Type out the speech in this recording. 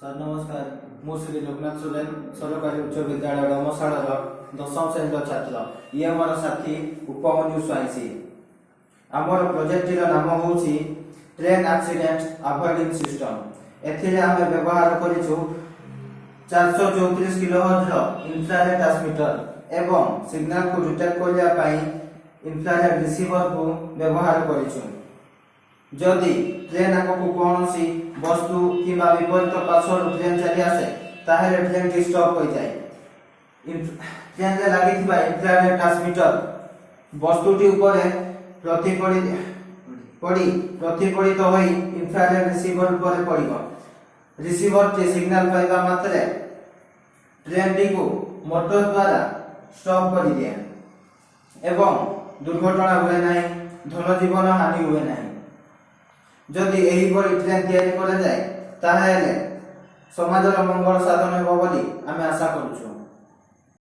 Sir ନମସ୍କାର। ମୁଁ ଶ୍ରୀ ଲୋକନାଥ ସୁରେନ ସରକାରୀ ଉଚ୍ଚ ବିଦ୍ୟାଳୟ ଡମଶାଳାର ଦଶମ ଶ୍ରେଣୀର ଛାତ୍ର। ଇଏ ମୋର ସାଥୀ ଉପମନ୍ୟୁ ସ୍ୱାଇଁସି। ଆମର ପ୍ରୋଜେକ୍ଟଟିର ନାମ ହେଉଛି ଟ୍ରେନ୍ ଆକ୍ସିଡେଣ୍ଟ ଆଭଏଡିଂ ସିଷ୍ଟମ। ଏଥିରେ ଆମେ ବ୍ୟବହାର କରିଛୁ 434 କିଲୋହର୍ଟ୍ଜର ଇନଫ୍ରାରେଡ୍ ଟ୍ରାନ୍ସମିଟର ଏବଂ ସିଗ୍ନାଲକୁ ଡିଟେକ୍ଟ କରିବା ପାଇଁ ଇନଫ୍ରାରେଡ୍ ରିସିଭରକୁ ବ୍ୟବହାର କରିଛୁ। ଯଦି ଟ୍ରେନ୍ ଆଗକୁ କୌଣସି ବস্তୁ କିମ୍ବା ବିପରୀତ ପାର୍ଶ୍ୱରୁ ଟ୍ରେନ୍ ଚାଲି ଆସେ ତାହେଲେ ଟ୍ରେନ୍ଟି ଷ୍ଟପ୍ ହୋଇଯାଏ। ଟ୍ରେନ୍ରେ ଲାଗିଥିବା ଇନଫ୍ରାରେଡ୍ ଟ୍ରାନ୍ସମିଟର ବସ୍ତୁଟି ଉପରେ ପ୍ରତିଫଳିତ ହୋଇ ଇନଫ୍ରାରେଡ୍ ରିସିଭର ଉପରେ ପଡ଼ିବ। ରିସିଭରଟି ସିଗ୍ନାଲ ପାଇବା ମାତ୍ରେ ଟ୍ରେନ୍ଟିକୁ ମୋଟର ଦ୍ୱାରା ଷ୍ଟପ୍ କରିଦିଏ ଏବଂ ଦୁର୍ଘଟଣା ହୁଏ ନାହିଁ, ଧନଜୀବନ ହାନି ହୁଏ ନାହିଁ। ଯଦି ଏହିଭଳି ଟ୍ରେନ୍ ତିଆରି କରାଯାଏ ତାହେଲେ ସମାଜର ମଙ୍ଗଳ ସାଧନ ହେବ ବୋଲି ଆମେ ଆଶା କରୁଛୁ।